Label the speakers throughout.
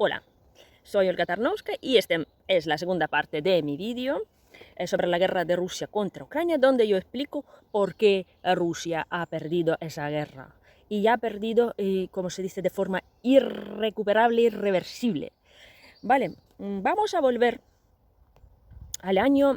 Speaker 1: Hola, soy Olga Tarnowska y esta es la segunda parte de mi vídeo sobre la guerra de Rusia contra Ucrania, donde yo explico por qué Rusia ha perdido esa guerra. Y ya ha perdido, como se dice, de forma irrecuperable, irreversible. Vale, vamos a volver al año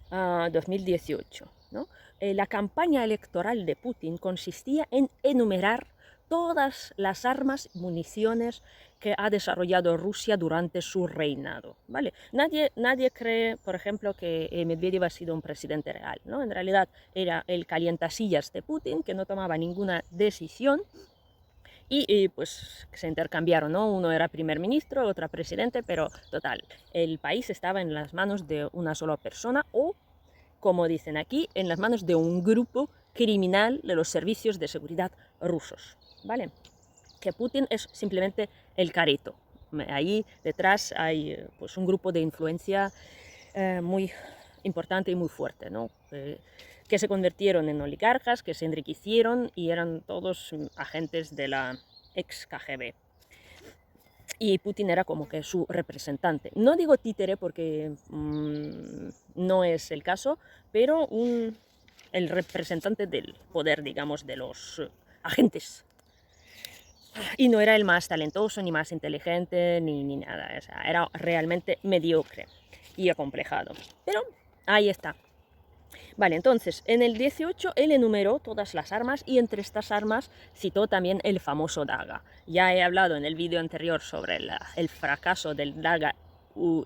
Speaker 1: 2018, ¿no? La campaña electoral de Putin consistía en enumerar todas las armas y municiones que ha desarrollado Rusia durante su reinado, ¿vale? Nadie cree, por ejemplo, que Medvedev ha sido un presidente real, ¿no? En realidad era el calientasillas de Putin, que no tomaba ninguna decisión, y pues se intercambiaron, ¿no? Uno era primer ministro, otro presidente, pero total, el país estaba en las manos de una sola persona o, como dicen aquí, en las manos de un grupo criminal de los servicios de seguridad rusos, ¿vale? Que Putin es simplemente el carito. Ahí detrás hay pues un grupo de influencia muy importante y muy fuerte, ¿no? Que se convirtieron en oligarcas, que se enriquecieron y eran todos agentes de la ex KGB. Y Putin era como que su representante. No digo títere porque no es el caso, pero el representante del poder, digamos, de los agentes. Y no era el más talentoso, ni más inteligente, ni nada. O sea, era realmente mediocre y acomplejado. Pero ahí está. Vale, entonces, en el 18 él enumeró todas las armas y entre estas armas citó también el famoso Daga. Ya he hablado en el vídeo anterior sobre el fracaso del Daga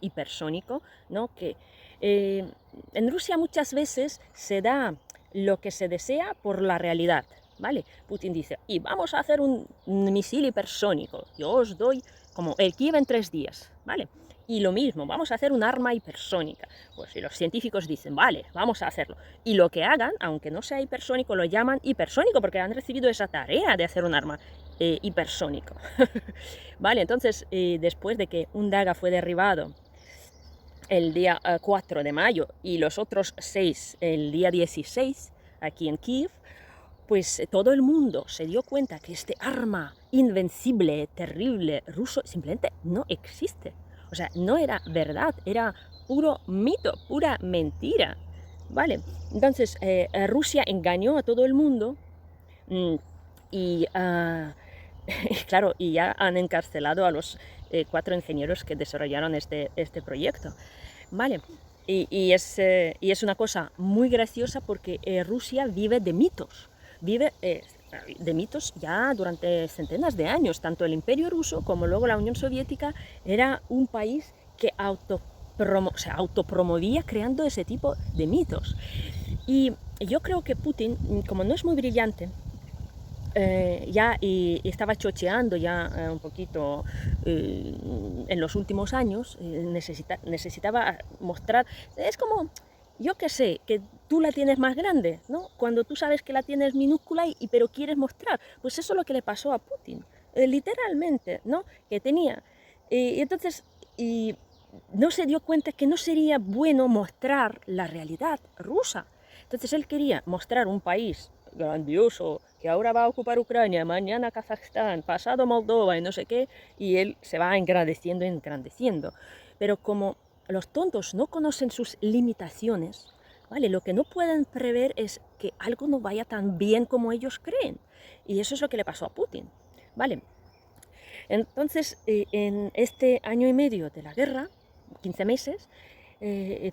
Speaker 1: hipersónico, ¿no? Que en Rusia muchas veces se da lo que se desea por la realidad, ¿vale? Putin dice, y vamos a hacer un misil hipersónico, yo os doy como el Kiev en 3 días, ¿vale? Y lo mismo, vamos a hacer un arma hipersónica. Pues si los científicos dicen, vale, vamos a hacerlo. Y lo que hagan, aunque no sea hipersónico, lo llaman hipersónico porque han recibido esa tarea de hacer un arma hipersónico. Vale, entonces, después de que un Daga fue derribado el día 4 de mayo y los otros 6 el día 16 aquí en Kiev, pues todo el mundo se dio cuenta que este arma invencible, terrible, ruso, simplemente no existe. O sea, no era verdad, era puro mito, pura mentira, ¿vale? Entonces, Rusia engañó a todo el mundo y, claro, y ya han encarcelado a los 4 ingenieros que desarrollaron este proyecto, ¿vale? Y es una cosa muy graciosa porque Rusia vive de mitos. Vive de mitos ya durante centenas de años. Tanto el Imperio Ruso como luego la Unión Soviética era un país que se autopromovía creando ese tipo de mitos. Y yo creo que Putin, como no es muy brillante, ya estaba chocheando ya un poquito en los últimos años, necesitaba mostrar, es como, yo qué sé, que tú la tienes más grande, ¿no? Cuando tú sabes que la tienes minúscula pero quieres mostrar, pues eso es lo que le pasó a Putin, literalmente, ¿no? Que tenía, y entonces, no se dio cuenta que no sería bueno mostrar la realidad rusa. Entonces él quería mostrar un país grandioso, que ahora va a ocupar Ucrania, mañana Kazajstán, pasado Moldova y no sé qué, y él se va engrandeciendo, engrandeciendo. Pero como los tontos no conocen sus limitaciones, ¿vale? Lo que no pueden prever es que algo no vaya tan bien como ellos creen. Y eso es lo que le pasó a Putin, ¿vale? Entonces, en este año y medio de la guerra, 15 meses,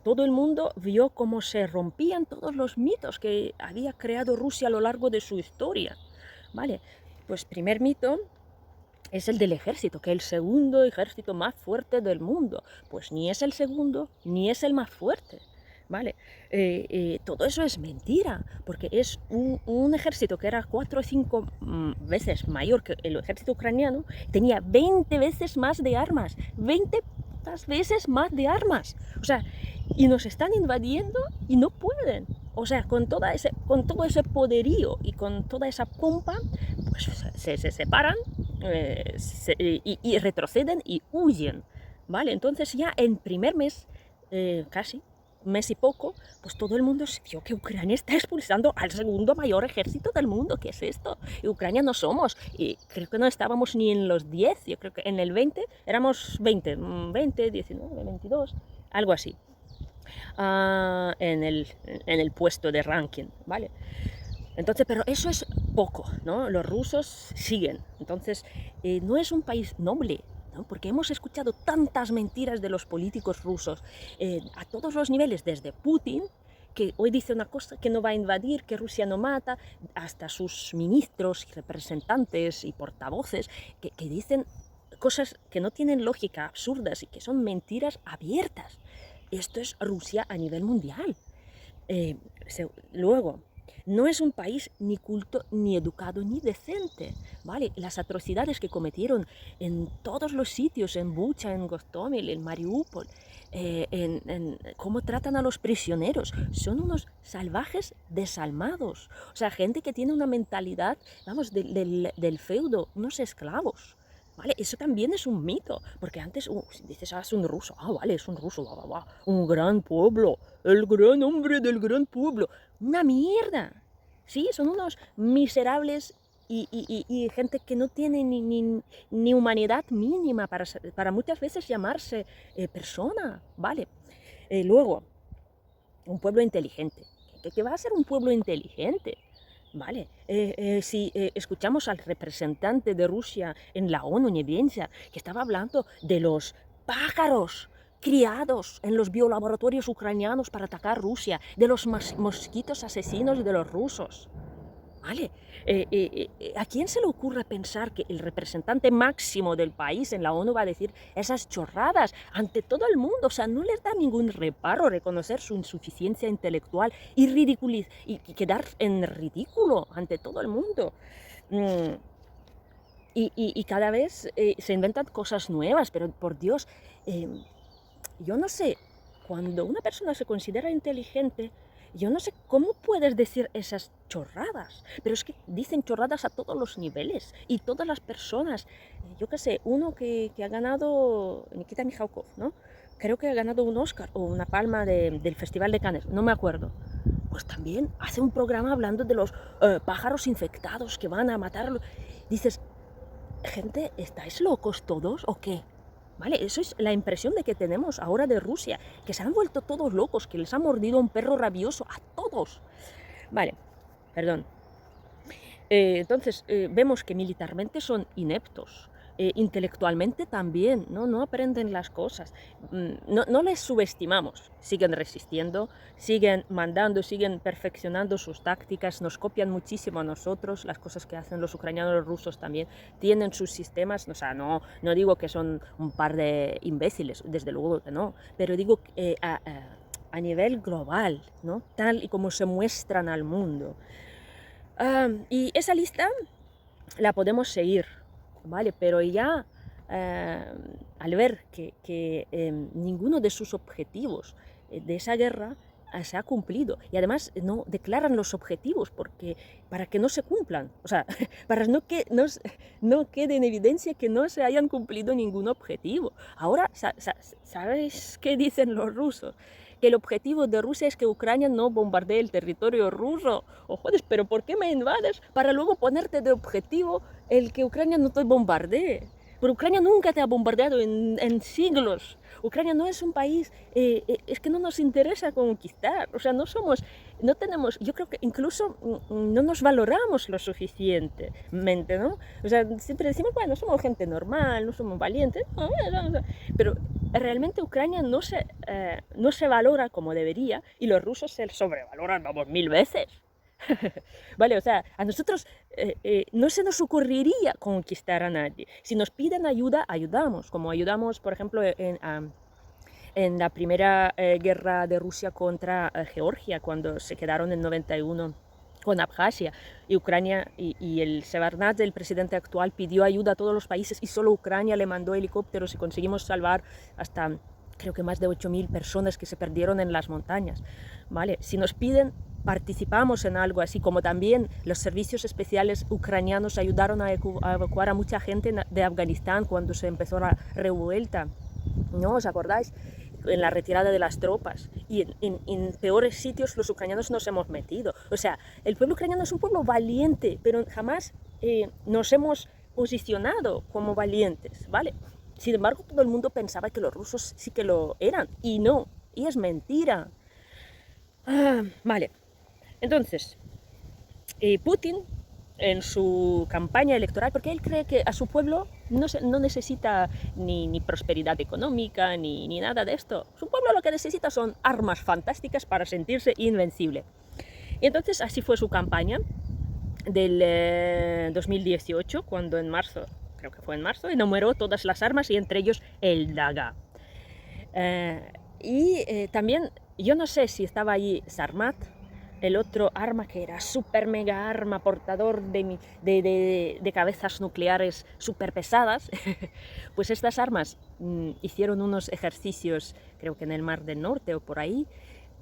Speaker 1: todo el mundo vio cómo se rompían todos los mitos que había creado Rusia a lo largo de su historia, ¿vale? Pues primer mito es el del ejército, que es el segundo ejército más fuerte del mundo. Pues ni es el segundo, ni es el más fuerte, ¿vale? Todo eso es mentira, porque es un ejército que era 4 o 5 veces mayor que el ejército ucraniano, tenía 20 veces más de armas, 20 veces más de armas. O sea, y nos están invadiendo y no pueden. O sea, con todo ese poderío y con toda esa pompa, pues se separan y retroceden y huyen, ¿vale? Entonces ya en primer mes, casi, mes y poco, pues todo el mundo se vio que Ucrania está expulsando al segundo mayor ejército del mundo. ¿Qué es esto? Y Ucrania no somos, y creo que no estábamos ni en los 10, yo creo que en el 20 éramos 20, 19, 22, algo así, en el puesto de ranking, ¿vale? Entonces, pero eso es poco, ¿no? Los rusos siguen. Entonces, no es un país noble, ¿no? Porque hemos escuchado tantas mentiras de los políticos rusos a todos los niveles, desde Putin, que hoy dice una cosa, que no va a invadir, que Rusia no mata, hasta sus ministros y representantes y portavoces que dicen cosas que no tienen lógica, absurdas y que son mentiras abiertas. Esto es Rusia a nivel mundial. Luego, no es un país ni culto, ni educado, ni decente, ¿vale? Las atrocidades que cometieron en todos los sitios, en Bucha, en Gostomel, en Mariupol, en cómo tratan a los prisioneros, son unos salvajes desalmados, o sea, gente que tiene una mentalidad, vamos, del feudo, unos esclavos. ¿Vale? Eso también es un mito, porque antes si dices, es un ruso, vale, es un ruso, un gran pueblo, el gran hombre del gran pueblo. Una mierda. Sí, son unos miserables y gente que no tiene ni humanidad mínima para muchas veces llamarse persona, ¿vale? Luego, un pueblo inteligente. ¿Qué va a ser un pueblo inteligente? Vale, si escuchamos al representante de Rusia en la ONU, Nevencia, que estaba hablando de los pájaros criados en los biolaboratorios ucranianos para atacar Rusia, de los mosquitos asesinos de los rusos. ¿Vale? ¿A quién se le ocurre pensar que el representante máximo del país en la ONU va a decir esas chorradas ante todo el mundo? O sea, no les da ningún reparo reconocer su insuficiencia intelectual y quedar en ridículo ante todo el mundo. Y cada vez se inventan cosas nuevas, pero por Dios, yo no sé, cuando una persona se considera inteligente, yo no sé cómo puedes decir esas chorradas, pero es que dicen chorradas a todos los niveles y todas las personas. Yo qué sé, uno que ha ganado, Nikita Mikhalkov, ¿no? Creo que ha ganado un Oscar o una palma del Festival de Cannes, no me acuerdo. Pues también hace un programa hablando de los pájaros infectados que van a matarlos. Dices, gente, ¿estáis locos todos o qué? ¿Vale? Eso es la impresión de que tenemos ahora de Rusia, que se han vuelto todos locos, que les ha mordido un perro rabioso a todos. Vale, perdón. Entonces, vemos que militarmente son ineptos. Intelectualmente también, ¿no? No aprenden las cosas. No les subestimamos. Siguen resistiendo, siguen mandando, siguen perfeccionando sus tácticas, nos copian muchísimo a nosotros, las cosas que hacen los ucranianos, los rusos también, tienen sus sistemas, o sea, no digo que son un par de imbéciles, desde luego que no, pero digo a nivel global, ¿no? Tal y como se muestran al mundo. Y esa lista la podemos seguir, ¿vale? Pero ya al ver que ninguno de sus objetivos de esa guerra se ha cumplido, y además no declaran los objetivos para que no se cumplan, o sea, para que no quede en evidencia que no se hayan cumplido ningún objetivo. Ahora, ¿sabes qué dicen los rusos? Que el objetivo de Rusia es que Ucrania no bombardee el territorio ruso. O joder, pero ¿por qué me invades para luego ponerte de objetivo el que Ucrania no te bombardee? Pero Ucrania nunca te ha bombardeado en siglos. Ucrania no es un país, es que no nos interesa conquistar. O sea, no tenemos, yo creo que incluso no nos valoramos lo suficientemente, ¿no? O sea, siempre decimos, bueno, somos gente normal, no somos valientes, pero realmente Ucrania no se valora como debería y los rusos se sobrevaloran, vamos, 1000 veces. Vale, o sea, a nosotros no se nos ocurriría conquistar a nadie. Si nos piden ayuda, ayudamos, como ayudamos, por ejemplo, en la primera guerra de Rusia contra Georgia, cuando se quedaron en 91 con Abjasia, y Ucrania y el Shevardnadze, el presidente actual, pidió ayuda a todos los países y solo Ucrania le mandó helicópteros y conseguimos salvar hasta, creo que más de 8000 personas que se perdieron en las montañas. ¿Vale? Si nos piden, participamos en algo así, como también los servicios especiales ucranianos ayudaron a evacuar a mucha gente de Afganistán cuando se empezó la revuelta, ¿no os acordáis? en la retirada de las tropas, y en peores sitios los ucranianos nos hemos metido. O sea, el pueblo ucraniano es un pueblo valiente, pero jamás nos hemos posicionado como valientes, ¿vale? Sin embargo, todo el mundo pensaba que los rusos sí que lo eran, y no, y es mentira. Vale, entonces, Putin en su campaña electoral, porque él cree que a su pueblo no necesita ni prosperidad económica, ni nada de esto. Su pueblo lo que necesita son armas fantásticas para sentirse invencible. Y entonces así fue su campaña del 2018, cuando en marzo, creo que fue en marzo, enumeró todas las armas y entre ellos el Daga. También, yo no sé si estaba ahí Sarmat, el otro arma que era super mega arma, portador de cabezas nucleares super pesadas. Pues estas armas hicieron unos ejercicios, creo que en el Mar del Norte o por ahí,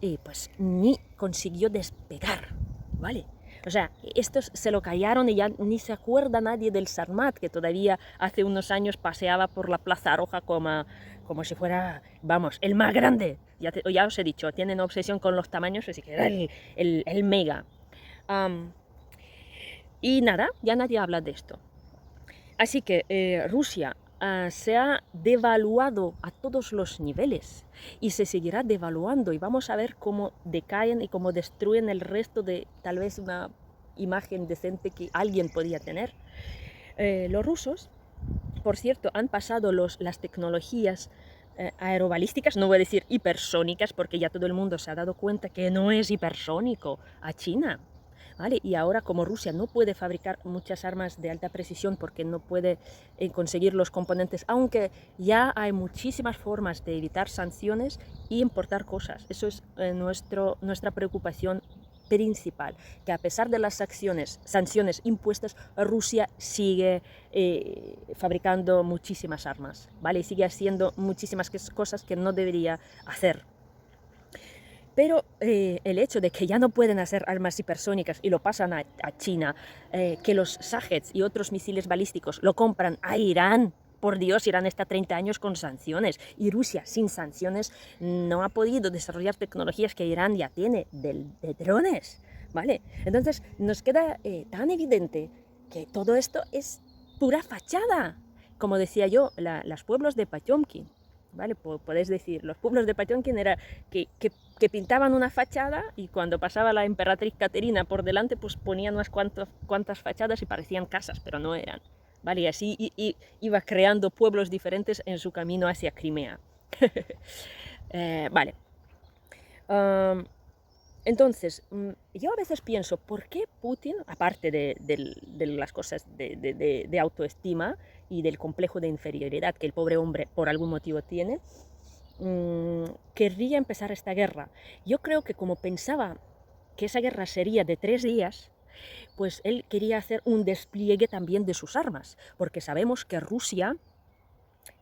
Speaker 1: y pues ni consiguió despegar, ¿vale? O sea, estos se lo callaron y ya ni se acuerda nadie del Sarmat, que todavía hace unos años paseaba por la Plaza Roja como si fuera, vamos, el más grande. Ya os he dicho, tienen obsesión con los tamaños, así que era el mega. Y nada, ya nadie habla de esto. Así que Rusia se ha devaluado a todos los niveles y se seguirá devaluando, y vamos a ver cómo decaen y cómo destruyen el resto de tal vez una imagen decente que alguien podía tener. Los rusos, por cierto, han pasado las tecnologías aerobalísticas, no voy a decir hipersónicas, porque ya todo el mundo se ha dado cuenta que no es hipersónico, a China. ¿Vale? Y ahora, como Rusia no puede fabricar muchas armas de alta precisión porque no puede conseguir los componentes, aunque ya hay muchísimas formas de evitar sanciones y importar cosas. Eso es nuestra preocupación principal, que a pesar de las sanciones impuestas, Rusia sigue fabricando muchísimas armas, ¿vale? Y sigue haciendo muchísimas cosas que no debería hacer. Pero el hecho de que ya no pueden hacer armas hipersónicas y lo pasan a China, que los Shaheds y otros misiles balísticos lo compran a Irán. Por Dios, Irán está 30 años con sanciones, y Rusia sin sanciones no ha podido desarrollar tecnologías que Irán ya tiene de drones, ¿vale? Entonces nos queda tan evidente que todo esto es pura fachada. Como decía yo, los pueblos de Potemkin, ¿vale? Podéis decir, los pueblos de Potemkin era que pintaban una fachada, y cuando pasaba la emperatriz Caterina por delante, pues ponían unas cuantas fachadas y parecían casas, pero no eran, ¿vale? Y así iba creando pueblos diferentes en su camino hacia Crimea. Vale. Entonces, yo a veces pienso, ¿por qué Putin, aparte de las cosas de autoestima y del complejo de inferioridad que el pobre hombre por algún motivo tiene, querría empezar esta guerra? Yo creo que como pensaba que esa guerra sería de 3 días, pues él quería hacer un despliegue también de sus armas, porque sabemos que Rusia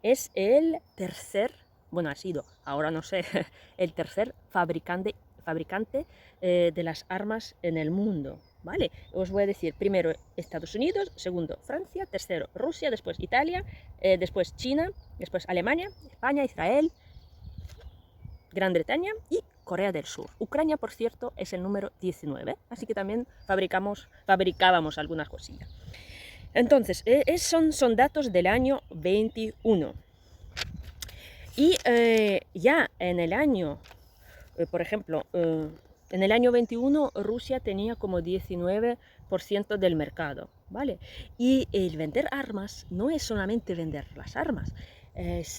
Speaker 1: es el tercer, bueno, ha sido, ahora no sé, el tercer fabricante de las armas en el mundo, ¿vale? Os voy a decir, primero Estados Unidos, segundo Francia, tercero Rusia, después Italia, después China, después Alemania, España, Israel, Gran Bretaña y Corea del Sur. Ucrania, por cierto, es el número 19, así que también fabricábamos algunas cosillas. Entonces, son datos del año 21. Y ya en el año, por ejemplo, en el año 21 Rusia tenía como 19% del mercado, ¿vale? Y el vender armas no es solamente vender las armas,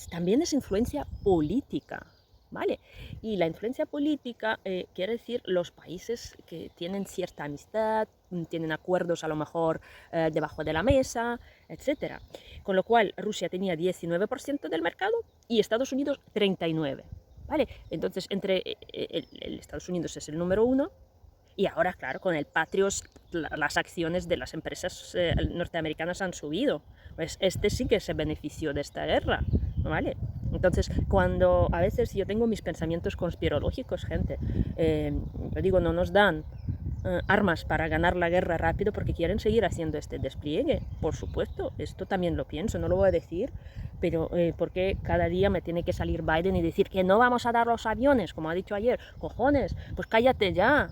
Speaker 1: también es influencia política, ¿vale? Y la influencia política quiere decir los países que tienen cierta amistad, tienen acuerdos a lo mejor debajo de la mesa, etc. Con lo cual Rusia tenía 19% del mercado y Estados Unidos 39%. ¿Vale? Entonces, entre el Estados Unidos es el número 1, y ahora, claro, con el Patriot las acciones de las empresas norteamericanas han subido. Pues este sí que se benefició de esta guerra, ¿vale? Entonces, cuando a veces yo tengo mis pensamientos conspirológicos, gente, yo digo, no nos dan armas para ganar la guerra rápido porque quieren seguir haciendo este despliegue. Por supuesto, esto también lo pienso, no lo voy a decir, pero porque cada día me tiene que salir Biden y decir que no vamos a dar los aviones, como ha dicho ayer. Cojones, pues cállate ya.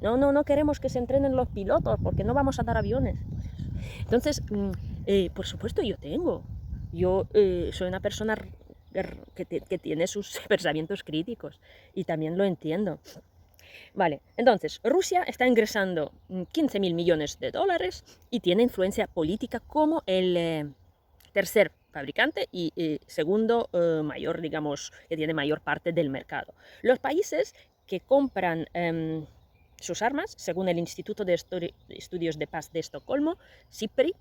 Speaker 1: No queremos que se entrenen los pilotos porque no vamos a dar aviones. Entonces, por supuesto yo tengo. Yo soy una persona que tiene sus pensamientos críticos y también lo entiendo. Vale, entonces, Rusia está ingresando 15.000 millones de dólares y tiene influencia política como el tercer fabricante y segundo mayor, digamos, que tiene mayor parte del mercado. Los países que compran sus armas, según el Instituto de Estudios de Paz de Estocolmo, SIPRI,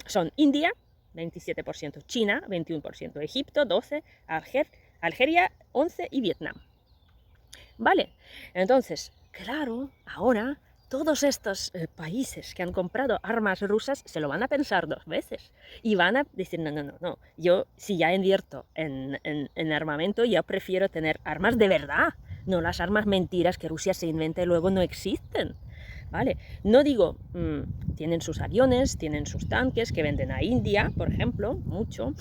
Speaker 1: son India, 27%, China, 21%, Egipto, 12%, Algeria, 11% y Vietnam. Vale, entonces, claro, ahora todos estos países que han comprado armas rusas se lo van a pensar 2 veces y van a decir, no, yo si ya invierto en armamento, ya prefiero tener armas de verdad, no las armas mentiras que Rusia se inventa y luego no existen. ¿Vale? No digo, tienen sus aviones, tienen sus tanques que venden a India, por ejemplo, mucho.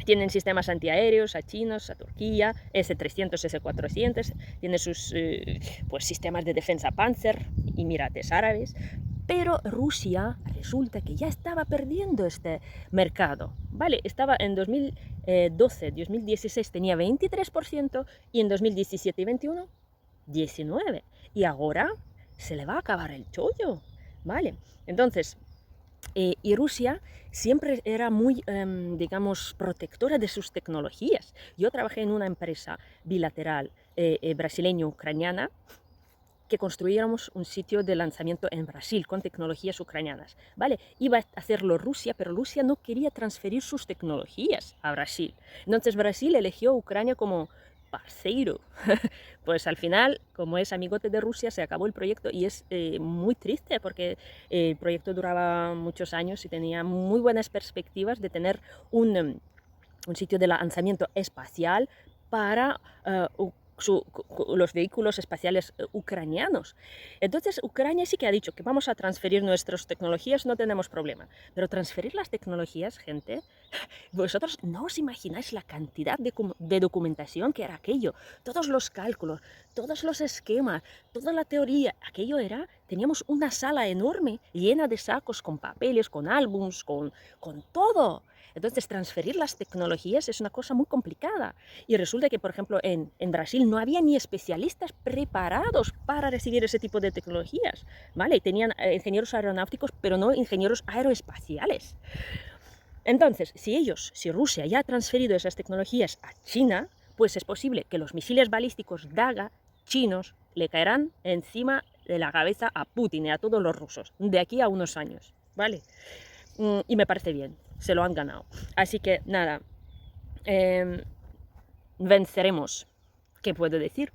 Speaker 1: Tienen sistemas antiaéreos a chinos, a Turquía, S-300, S-400, tiene sus pues, sistemas de defensa Panzer, Emirates Árabes, pero Rusia resulta que ya estaba perdiendo este mercado, ¿vale? Estaba en 2012, 2016 tenía 23% y en 2017 y 2021, 19%. Y ahora se le va a acabar el chollo, ¿vale? Entonces, y Rusia siempre era muy, digamos, protectora de sus tecnologías. Yo trabajé en una empresa bilateral brasileño-ucraniana que construyéramos un sitio de lanzamiento en Brasil con tecnologías ucranianas. ¿Vale? Iba a hacerlo Rusia, pero Rusia no quería transferir sus tecnologías a Brasil. Entonces Brasil eligió a Ucrania como parceiro. Pues al final, como es amigote de Rusia, se acabó el proyecto y es muy triste porque el proyecto duraba muchos años y tenía muy buenas perspectivas de tener un sitio de lanzamiento espacial para los vehículos espaciales ucranianos. Entonces, Ucrania sí que ha dicho que vamos a transferir nuestras tecnologías, no tenemos problema. Pero transferir las tecnologías, gente, vosotros no os imagináis la cantidad de documentación que era aquello. Todos los cálculos, todos los esquemas, toda la teoría. Aquello era, teníamos una sala enorme llena de sacos con papeles, con álbums, con todo. Entonces, transferir las tecnologías es una cosa muy complicada. Y resulta que, por ejemplo, en Brasil no había ni especialistas preparados para recibir ese tipo de tecnologías, ¿vale? Tenían ingenieros aeronáuticos, pero no ingenieros aeroespaciales. Entonces, si Rusia ya ha transferido esas tecnologías a China, pues es posible que los misiles balísticos Daga chinos le caerán encima de la cabeza a Putin y a todos los rusos, de aquí a unos años, ¿vale? Y me parece bien, se lo han ganado. Así que nada, venceremos. ¿Qué puedo decir?